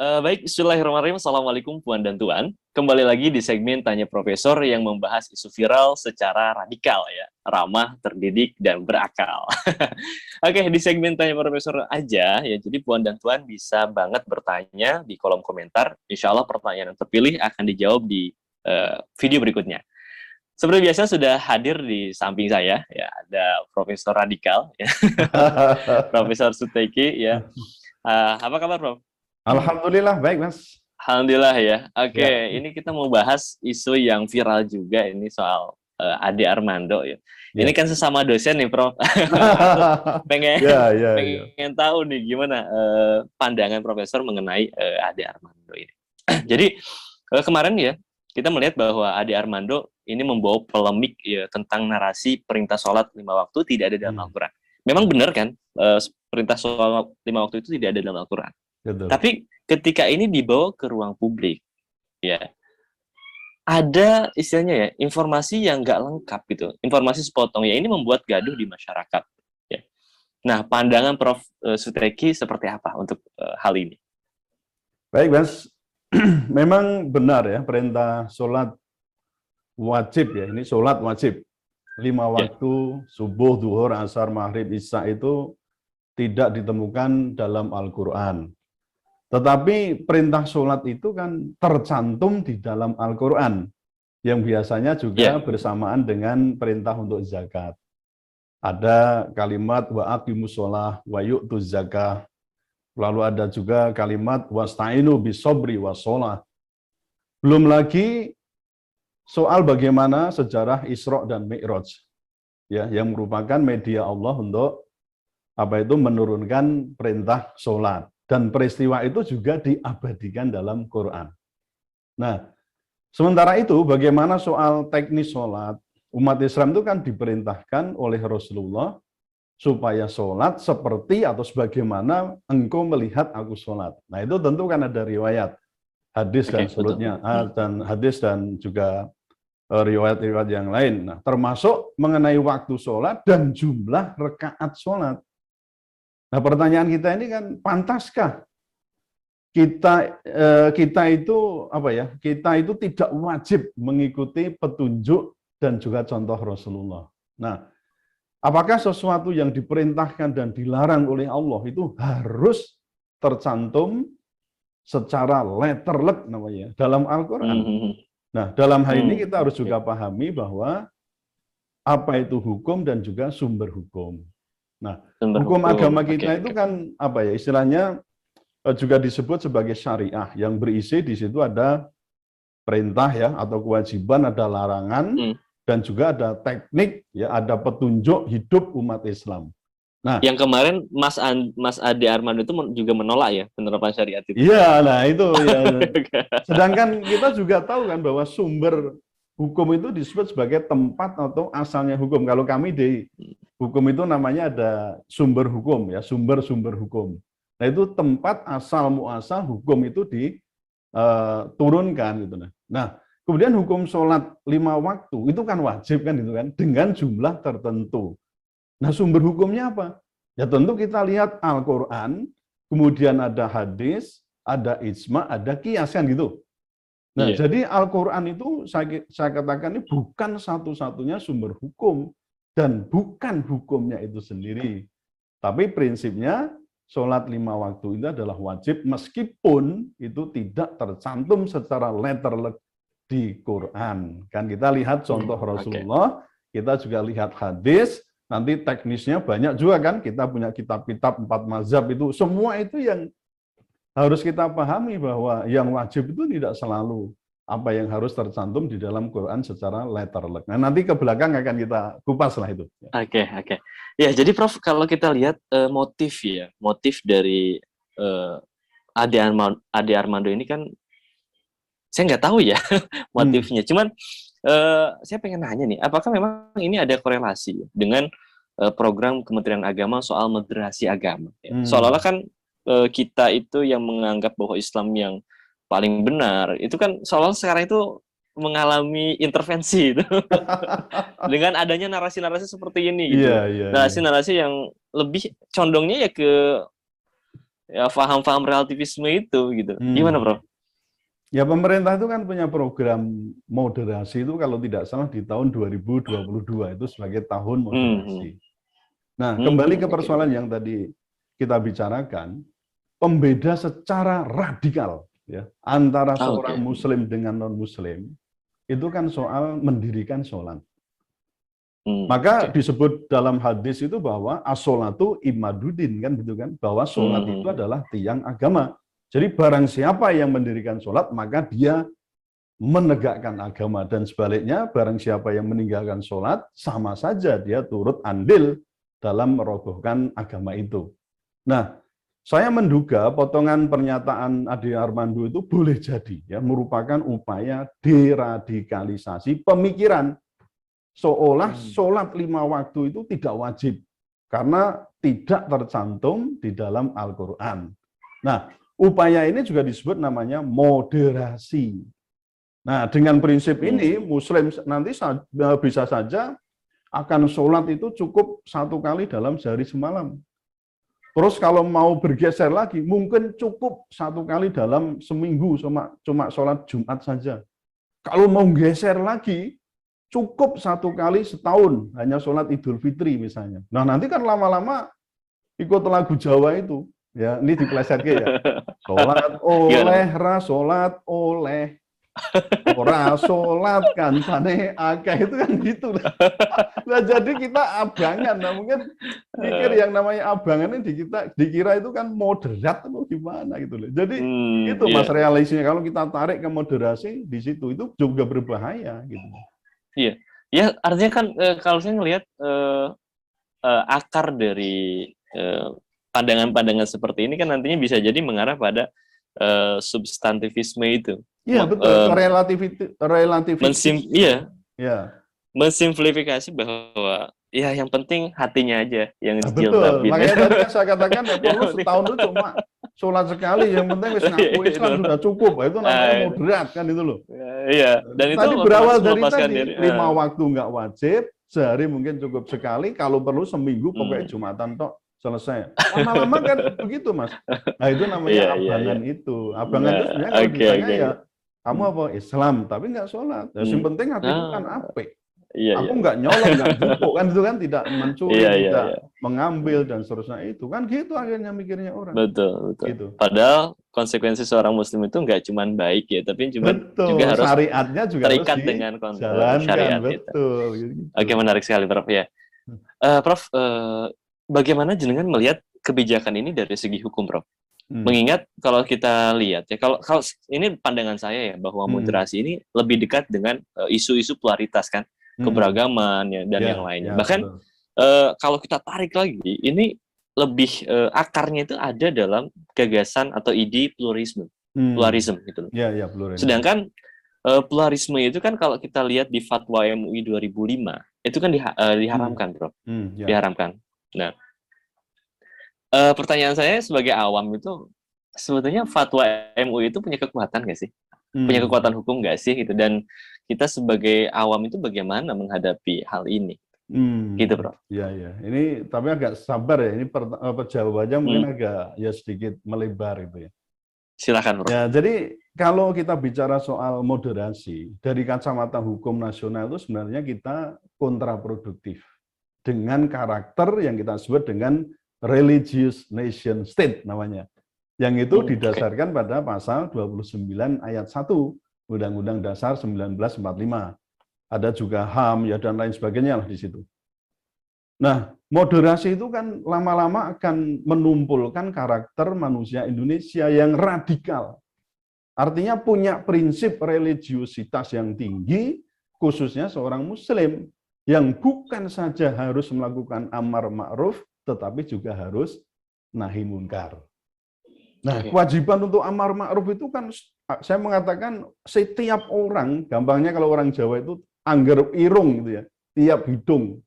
Baik, Bismillahirrahmanirrahim. Assalamualaikum Puan dan Tuan. Kembali lagi di segmen Tanya Profesor yang membahas isu viral secara radikal ya, ramah, terdidik, dan berakal. Oke, di segmen Tanya Profesor aja ya, jadi Puan dan Tuan bisa banget bertanya di kolom komentar. Insya Allah pertanyaan yang terpilih akan dijawab di video berikutnya. Seperti biasa sudah hadir di samping saya ya, ada Profesor Radikal ya, Profesor Suteki ya. Apa kabar, Prof? Alhamdulillah baik, Mas. Alhamdulillah ya. Oke, Ya, ini kita mau bahas isu yang viral juga ini soal Ade Armando ya. Ini ya. kan sesama dosen nih, Prof. pengen Ya. pengen tahu nih gimana pandangan Profesor mengenai Ade Armando ini. Jadi kemarin ya kita melihat bahwa Ade Armando ini membawa polemik ya tentang narasi perintah sholat 5 waktu tidak ada dalam Al-Quran. Memang benar kan perintah sholat 5 waktu itu tidak ada dalam Al-Quran. Betul. Tapi ketika ini dibawa ke ruang publik, ya ada istilahnya ya informasi yang nggak lengkap gitu, informasi sepotong ya ini membuat gaduh di masyarakat. Ya. Nah, pandangan Prof. Suteki seperti apa untuk hal ini? Baik, Mas. Memang benar ya perintah sholat wajib ya. Ini sholat wajib 5 waktu subuh, duhur, asar, maghrib, isya itu tidak ditemukan dalam Al-Quran. Tetapi perintah sholat itu kan tercantum di dalam Al-Quran, yang biasanya juga bersamaan dengan perintah untuk zakat. Ada kalimat wa aqimus sholah wa yu'tuz zakah. Lalu ada juga kalimat wasta'inu bisobri washolah. Belum lagi soal bagaimana sejarah Isra dan Mi'raj, ya, yang merupakan media Allah untuk menurunkan perintah sholat. Dan peristiwa itu juga diabadikan dalam Quran. Nah, sementara itu bagaimana soal teknis sholat, umat Islam itu kan diperintahkan oleh Rasulullah supaya sholat seperti atau sebagaimana engkau melihat aku sholat. Nah, itu tentu kan ada riwayat, hadis dan sebelumnya, dan hadis dan juga riwayat-riwayat yang lain. Nah, termasuk mengenai waktu sholat dan jumlah rakaat sholat. Nah, pertanyaan kita ini kan, pantaskah kita itu tidak wajib mengikuti petunjuk dan juga contoh Rasulullah. Nah, apakah sesuatu yang diperintahkan dan dilarang oleh Allah itu harus tercantum secara letterlek namanya dalam Al-Quran? Nah, dalam hal ini kita harus juga pahami bahwa apa itu hukum dan juga sumber hukum. Nah, hukum agama kita itu kan istilahnya juga disebut sebagai syariah, yang berisi di situ ada perintah ya atau kewajiban, ada larangan, dan juga ada teknik ya, ada petunjuk hidup umat Islam. Nah, yang kemarin Mas Ade Armando itu juga menolak ya penerapan syariat itu. Iya, nah itu ya. Sedangkan kita juga tahu kan bahwa sumber hukum itu disebut sebagai tempat atau asalnya hukum. Kalau kami di hukum itu namanya ada sumber hukum ya, sumber-sumber hukum. Nah, itu tempat asal muasal hukum itu diturunkan gitu. Nah, kemudian hukum sholat 5 waktu itu kan wajib kan gitu kan, dengan jumlah tertentu. Nah, sumber hukumnya apa? Ya tentu kita lihat Al-Quran, kemudian ada hadis, ada ijma, ada qiyas kan gitu. Nah, jadi Al-Quran itu saya katakan ini bukan satu-satunya sumber hukum dan bukan hukumnya itu sendiri. Tapi prinsipnya sholat 5 waktu itu adalah wajib meskipun itu tidak tercantum secara letterlek di Quran. Kan kita lihat contoh Rasulullah, kita juga lihat hadis, nanti teknisnya banyak juga kan, kita punya kitab-kitab 4 mazhab itu, semua itu yang harus kita pahami bahwa yang wajib itu tidak selalu apa yang harus tercantum di dalam Quran secara letterlek. Nah, nanti ke belakang akan kita kupas lah itu. Oke. Ya, jadi Prof, kalau kita lihat motif dari Ade Armando ini kan, saya nggak tahu ya motifnya. Cuman saya pengen nanya nih, apakah memang ini ada korelasi dengan program Kementerian Agama soal moderasi agama? Ya? Seolah-olah kan kita itu yang menganggap bahwa Islam yang paling benar, itu kan seolah-olah sekarang itu mengalami intervensi itu dengan adanya narasi-narasi seperti ini gitu. Narasi-narasi yang lebih condongnya ya ke ya paham-paham relativisme itu gitu. Gimana, Prof? Ya pemerintah itu kan punya program moderasi itu kalau tidak salah di tahun 2022 itu sebagai tahun moderasi. Nah, kembali ke persoalan yang tadi kita bicarakan, pembeda secara radikal ya antara seorang muslim dengan non-muslim itu kan soal mendirikan sholat. Maka disebut dalam hadis itu bahwa as-sholatu imaduddin, kan gitu kan, bahwa sholat itu adalah tiang agama. Jadi barang siapa yang mendirikan sholat maka dia menegakkan agama, dan sebaliknya barang siapa yang meninggalkan sholat sama saja dia turut andil dalam merobohkan agama itu. Nah, saya menduga potongan pernyataan Ade Armando itu boleh jadi ya merupakan upaya deradikalisasi pemikiran, seolah sholat 5 waktu itu tidak wajib karena tidak tercantum di dalam Al-Quran. Nah, upaya ini juga disebut namanya moderasi. Nah, dengan prinsip ini Muslim nanti bisa saja akan sholat itu cukup 1 kali dalam sehari semalam. Terus kalau mau bergeser lagi, mungkin cukup 1 kali dalam seminggu, cuma sholat Jumat saja. Kalau mau geser lagi, cukup 1 kali setahun, hanya sholat Idul Fitri misalnya. Nah nanti kan lama-lama ikut lagu Jawa itu, ya ini diplesetke ya. Sholat oleh, sholat oleh, ora sholat kan pane akeh, itu kan gitu. Nah jadi kita abangan, nah mungkin pikir yang namanya abangan ini dikira itu kan moderat atau gimana gitu loh. Jadi itu Mas realisnya, kalau kita tarik ke moderasi di situ itu juga berbahaya gitu. Iya, ya artinya kan kalau saya ngelihat akar dari pandangan-pandangan seperti ini kan nantinya bisa jadi mengarah pada substantivisme itu. Iya betul, relativitas. Iya. Ya. Mensimplifikasi bahwa ya yang penting hatinya aja yang betul. Makanya tadi saya katakan ya perlu setahun itu cuma sholat sekali, yang penting wis ngaku Islam sudah cukup. Itu namanya moderat kan itu loh. Iya. Dan itu tadi berawal dari tadi 5 waktu nggak wajib, sehari mungkin cukup sekali, kalau perlu seminggu pokoknya Jumatan tok selesai. Lama-lama kan begitu Mas. Nah itu namanya abangan itu. Abangan itu sebenarnya kalau ditanya ya kamu apa Islam tapi nggak sholat. Yang penting hatiku kan apik. Aku nggak nyolong, nggak jupuk kan, itu kan tidak mencuri, tidak mengambil dan seterusnya, itu kan gitu akhirnya mikirnya orang. Betul. Gitu. Padahal konsekuensi seorang muslim itu nggak cuma baik ya, tapi juga harus syariatnya juga terikat harus dengan syariat. Betul. Gitu. Oke, menarik sekali Prof ya. Prof, bagaimana jenengan melihat kebijakan ini dari segi hukum, Prof? Mengingat kalau kita lihat ya, kalau ini pandangan saya ya, bahwa moderasi ini lebih dekat dengan isu-isu pluralitas kan, keberagaman ya, dan yang lainnya. Bahkan kalau kita tarik lagi, ini lebih akarnya itu ada dalam gagasan atau ide pluralisme gitu. Pluralisme. Sedangkan pluralisme itu kan kalau kita lihat di Fatwa MUI 2005 itu kan diharamkan, Bro. Diharamkan. Nah, pertanyaan saya sebagai awam itu sebetulnya Fatwa MUI itu punya kekuatan nggak sih? Punya kekuatan hukum nggak sih gitu? Dan kita sebagai awam itu bagaimana menghadapi hal ini? Gitu, Bro. Iya. Ini tapi agak sabar ya. Ini jawabannya mungkin agak ya sedikit melebar gitu ya. Silakan, Bro. Ya, jadi kalau kita bicara soal moderasi dari kacamata hukum nasional itu sebenarnya kita kontraproduktif dengan karakter yang kita sebut dengan religious nation state namanya. Yang itu didasarkan pada pasal 29 ayat 1 Undang-Undang Dasar 1945. Ada juga HAM ya dan lain sebagainya lah di situ. Nah, moderasi itu kan lama-lama akan menumpulkan karakter manusia Indonesia yang radikal. Artinya punya prinsip religiusitas yang tinggi, khususnya seorang muslim yang bukan saja harus melakukan amar ma'ruf, tetapi juga harus nahi munkar. Nah, kewajiban untuk amar ma'ruf itu kan, saya mengatakan setiap orang, gampangnya kalau orang Jawa itu angger irung gitu ya, tiap hidung,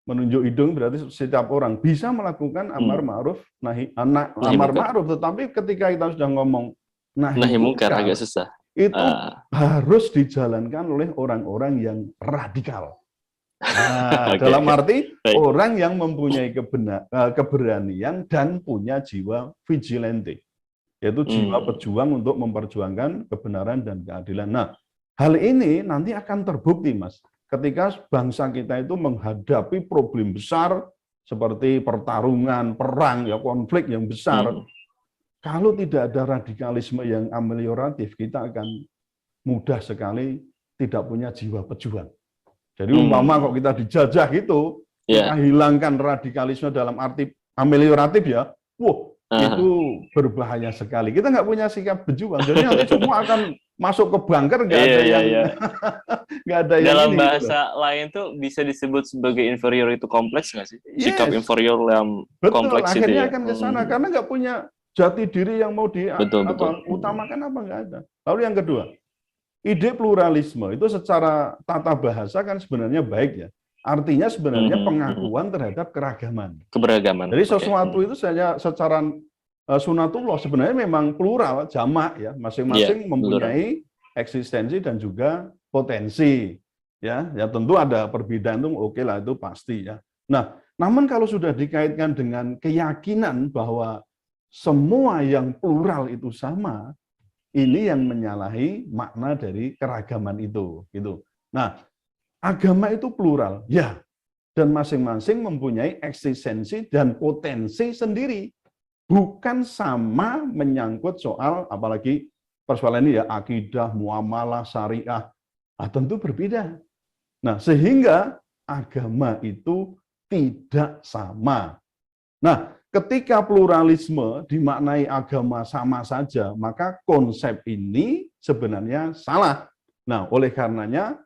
menunjuk hidung berarti setiap orang bisa melakukan amar ma'ruf, amar ma'ruf, tetapi ketika kita sudah ngomong nahi munkar agak susah. Itu harus dijalankan oleh orang-orang yang radikal. Nah, Oke, dalam oke. arti Baik. orang yang mempunyai keberanian dan punya jiwa vigilante, yaitu jiwa Hmm, pejuang untuk memperjuangkan kebenaran dan keadilan. Nah, hal ini nanti akan terbukti, Mas, ketika bangsa kita itu menghadapi problem besar seperti pertarungan, perang, ya konflik yang besar. hmm, Kalau tidak ada radikalisme yang amelioratif, kita akan mudah sekali tidak punya jiwa pejuang. Jadi umpama kok hmm. kita dijajah gitu, kita Ya, hilangkan radikalisme dalam arti amelioratif ya, wah itu ah. berbahaya sekali. Kita nggak punya sikap berjuang, jadi nanti semua akan masuk ke bunker, nggak Iya, ada iya, yang iya. nggak ada yang Dalam ini gitu loh. bahasa lain tuh bisa disebut sebagai inferiority complex nggak sih? Sikap Yes, inferior yang betul. kompleks itu Akhirnya ya. akan ke sana Hmm. karena nggak punya jati diri yang mau di Betul, betul. apa utamakan apa nggak ada. Lalu yang kedua, ide pluralisme itu secara tata bahasa kan sebenarnya baik ya. Artinya sebenarnya Hmm, hmm. pengakuan terhadap keragaman. Keberagaman. Jadi Oke. sesuatu Hmm. itu saja secara sunatullah sebenarnya memang plural, jamak ya, Iya, masing-masing betul. mempunyai eksistensi dan juga potensi. Ya, ya tentu ada perbedaan itu oke lah itu pasti ya. Nah, namun kalau sudah dikaitkan dengan keyakinan bahwa semua yang plural itu sama, ini yang menyalahi makna dari keragaman itu, gitu. Nah, agama itu plural, ya, dan masing-masing mempunyai eksistensi dan potensi sendiri. Bukan sama menyangkut soal, apalagi persoalan ini ya, akidah, muamalah, syariah. Nah, tentu berbeda. Nah, sehingga agama itu tidak sama. Nah, ketika pluralisme dimaknai agama sama saja, maka konsep ini sebenarnya salah. Nah, oleh karenanya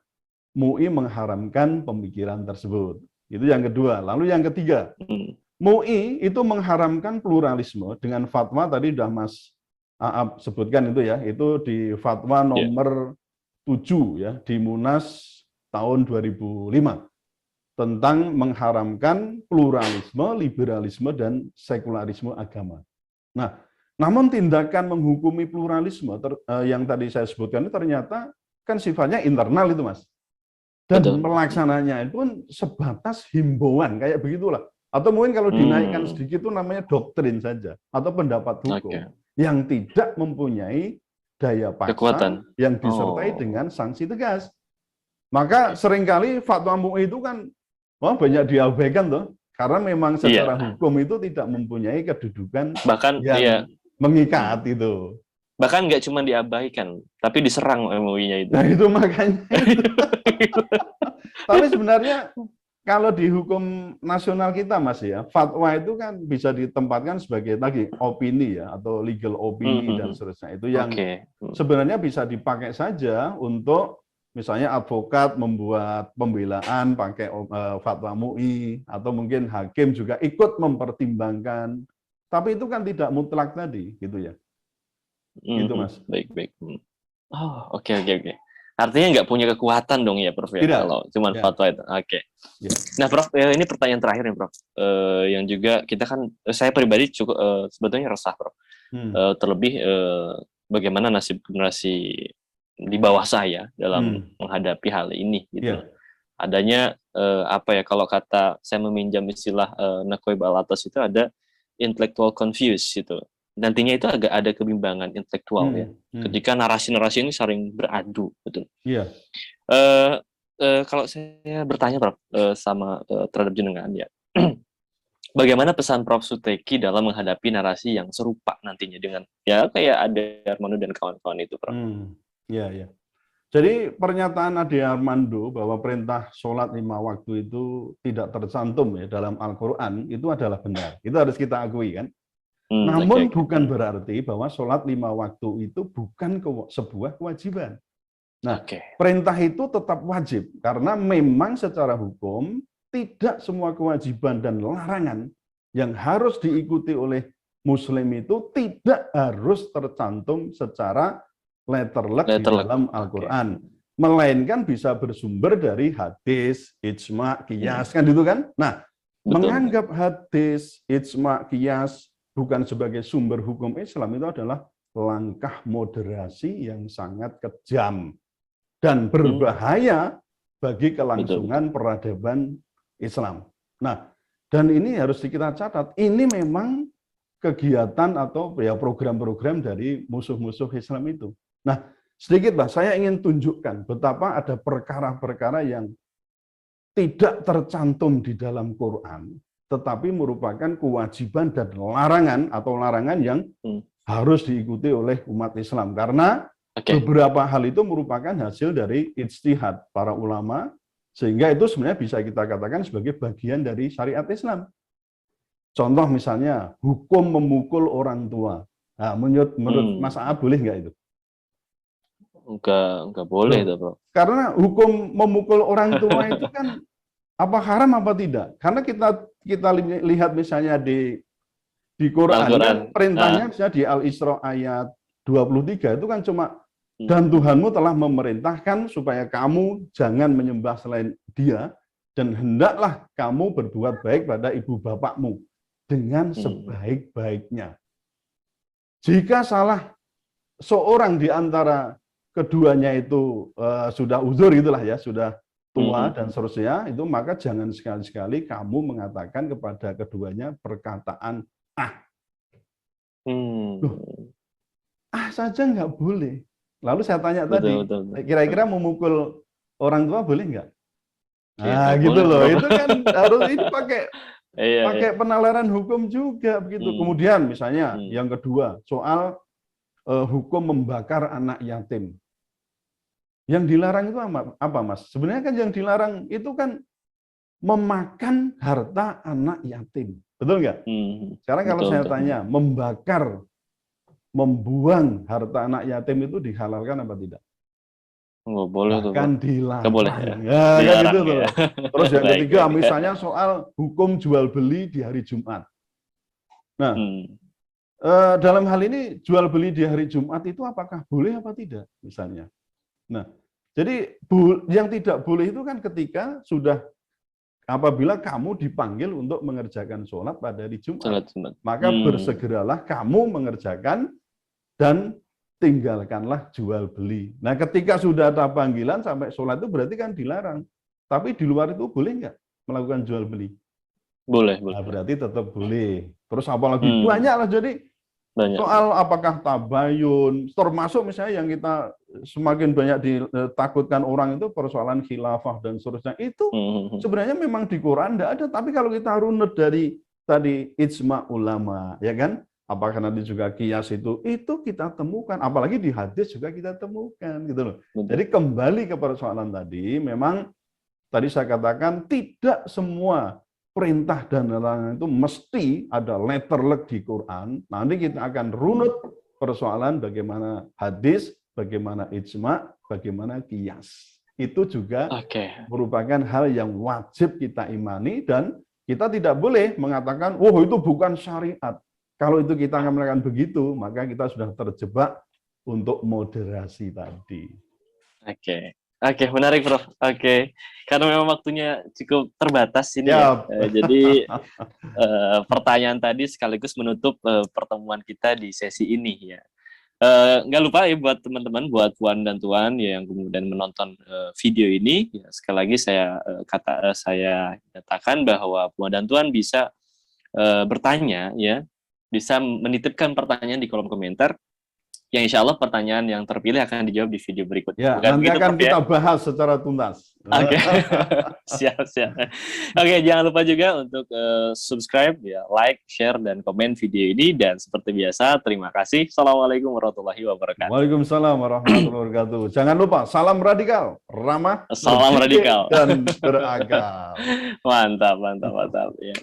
MUI mengharamkan pemikiran tersebut. Itu yang kedua. Lalu yang ketiga, Hmm. MUI itu mengharamkan pluralisme dengan fatwa tadi sudah Mas Aap sebutkan itu ya, itu di fatwa Ya. nomor 7 ya di Munas tahun 2005 tentang mengharamkan pluralisme, liberalisme dan sekularisme agama. Nah, namun tindakan menghukumi pluralisme yang tadi saya sebutkan itu ternyata kan sifatnya internal itu, Mas. Dan Betul. pelaksananya itu pun sebatas himbauan kayak begitulah. Atau mungkin kalau dinaikkan Hmm. sedikit itu namanya doktrin saja atau pendapat hukum Oke. yang tidak mempunyai daya paksa Kekuatan. yang disertai Oh. dengan sanksi tegas. Maka seringkali fatwa MUI itu kan banyak diabaikan tuh karena memang secara Iya. hukum itu tidak mempunyai kedudukan Bahkan iya. yang mengikat itu. Bahkan nggak cuma diabaikan, tapi diserang MUI-nya itu. Nah itu makanya itu. Tapi sebenarnya kalau di hukum nasional kita Mas ya, fatwa itu kan bisa ditempatkan sebagai tadi opini ya atau legal opini dan seterusnya. Itu yang Oke. sebenarnya bisa dipakai saja untuk misalnya advokat membuat pembelaan pakai fatwa MUI atau mungkin hakim juga ikut mempertimbangkan. Tapi itu kan tidak mutlak tadi gitu ya. Gitu Mas. Baik, baik. Oh, oke, oke, oke. Artinya nggak punya kekuatan dong ya, Prof ya, Tidak. kalau cuma Ya. fatwa itu. Oke. Ya. Nah, Prof, ini pertanyaan terakhir nih, Prof. Yang juga kita kan, saya pribadi cukup sebetulnya resah, Prof. Terlebih bagaimana nasib generasi di bawah saya dalam menghadapi hal ini, gitu. Ya. Adanya apa ya, kalau kata saya meminjam istilah Nakoib Al-Atas itu ada intellectual confuse gitu. Nantinya itu agak ada kebimbangan intelektual ya. Ketika narasi-narasi ini saling beradu, betul. Iya. Kalau saya bertanya, Prof, sama terhadap jenengan ya, bagaimana pesan Prof Suteki dalam menghadapi narasi yang serupa nantinya dengan ya kayak Ade Armando dan kawan-kawan itu, Prof? Iya, iya. Jadi pernyataan Ade Armando bahwa perintah sholat 5 waktu itu tidak tercantum ya dalam Al-Quran itu adalah benar. Itu harus kita akui kan. Namun bukan berarti bahwa sholat 5 waktu itu bukan sebuah kewajiban. Nah, perintah itu tetap wajib karena memang secara hukum tidak semua kewajiban dan larangan yang harus diikuti oleh Muslim itu tidak harus tercantum secara letterlek di dalam Al-Quran. Melainkan bisa bersumber dari hadis, ijma, qiyas, kan gitu kan? Nah, menganggap hadis, ijma, qiyas bukan sebagai sumber hukum Islam itu adalah langkah moderasi yang sangat kejam dan berbahaya bagi kelangsungan peradaban Islam. Nah, dan ini harus kita catat, ini memang kegiatan atau ya program-program dari musuh-musuh Islam itu. Nah, sedikit Pak, saya ingin tunjukkan betapa ada perkara-perkara yang tidak tercantum di dalam Quran, tetapi merupakan kewajiban dan larangan atau larangan yang harus diikuti oleh umat Islam. Karena beberapa hal itu merupakan hasil dari ijtihad para ulama, sehingga itu sebenarnya bisa kita katakan sebagai bagian dari syariat Islam. Contoh misalnya, hukum memukul orang tua. Nah, menurut Mas Aab boleh nggak itu? Enggak boleh itu, Bro. Karena hukum memukul orang tua itu kan apa haram apa tidak? Karena kita lihat misalnya di Quran, kan perintahnya misalnya di Al-Isra ayat 23 itu kan cuma dan Tuhanmu telah memerintahkan supaya kamu jangan menyembah selain Dia dan hendaklah kamu berbuat baik pada ibu bapakmu dengan sebaik-baiknya. Jika salah seorang di antara keduanya itu sudah uzur gitulah ya, sudah tua dan seterusnya, itu maka jangan sekali-sekali kamu mengatakan kepada keduanya perkataan Loh, saja nggak boleh. Lalu saya tanya tadi, kira-kira memukul orang tua boleh nggak? Nah, gitu boleh, loh. Itu kan harus ini pakai penalaran hukum juga begitu. Kemudian misalnya yang kedua soal hukum membakar anak yatim. Yang dilarang itu apa, Mas? Sebenarnya kan yang dilarang itu kan memakan harta anak yatim. Betul nggak? Sekarang kalau saya tanya, membuang harta anak yatim itu dihalalkan apa tidak? Nggak boleh. Bahkan dilarang. Nggak boleh ya? Kan gitu tuh. Terus yang ketiga, misalnya soal hukum jual beli di hari Jumat. Nah, dalam hal ini jual beli di hari Jumat itu apakah boleh apa tidak? Misalnya. Nah, jadi yang tidak boleh itu kan ketika sudah apabila kamu dipanggil untuk mengerjakan sholat pada hari Jumat, maka bersegeralah kamu mengerjakan dan tinggalkanlah jual beli. Nah, ketika sudah ada panggilan sampai sholat itu berarti kan dilarang. Tapi di luar itu boleh nggak melakukan jual beli? Boleh. Nah, berarti tetap boleh. Terus apalagi banyak lah, jadi soal apakah tabayun, termasuk misalnya yang kita semakin banyak ditakutkan orang itu persoalan khilafah dan seterusnya, itu sebenarnya memang di Quran tidak ada, tapi kalau kita runut dari tadi ijma ulama, ya kan, apakah nanti juga kias itu kita temukan, apalagi di hadis juga kita temukan, gitu loh. Jadi kembali ke persoalan tadi, memang tadi saya katakan tidak semua perintah dan larangan itu mesti ada letterlek di Quran. Nanti kita akan runut persoalan bagaimana hadis, bagaimana ijma, bagaimana qiyas. Itu juga merupakan hal yang wajib kita imani dan kita tidak boleh mengatakan, "Oh, itu bukan syariat." Kalau itu kita akan melakukan begitu, maka kita sudah terjebak untuk moderasi tadi. Oke, menarik, Prof. Karena memang waktunya cukup terbatas ini ya. Jadi pertanyaan tadi sekaligus menutup pertemuan kita di sesi ini ya. Nggak lupa ya buat teman-teman, buat Puan dan Tuan yang kemudian menonton video ini, ya, sekali lagi saya nyatakan bahwa Puan dan Tuan bisa bertanya ya, bisa menitipkan pertanyaan di kolom komentar. Yang insya Allah pertanyaan yang terpilih akan dijawab di video berikutnya. Ya, nanti akan kita bahas secara tuntas. Siap. Jangan lupa juga untuk subscribe, ya, like, share, dan komen video ini. Dan seperti biasa, terima kasih. Assalamualaikum warahmatullahi wabarakatuh. Waalaikumsalam warahmatullahi wabarakatuh. Jangan lupa, salam radikal, ramah, salam radikal, dan berakal. Mantap. Ya.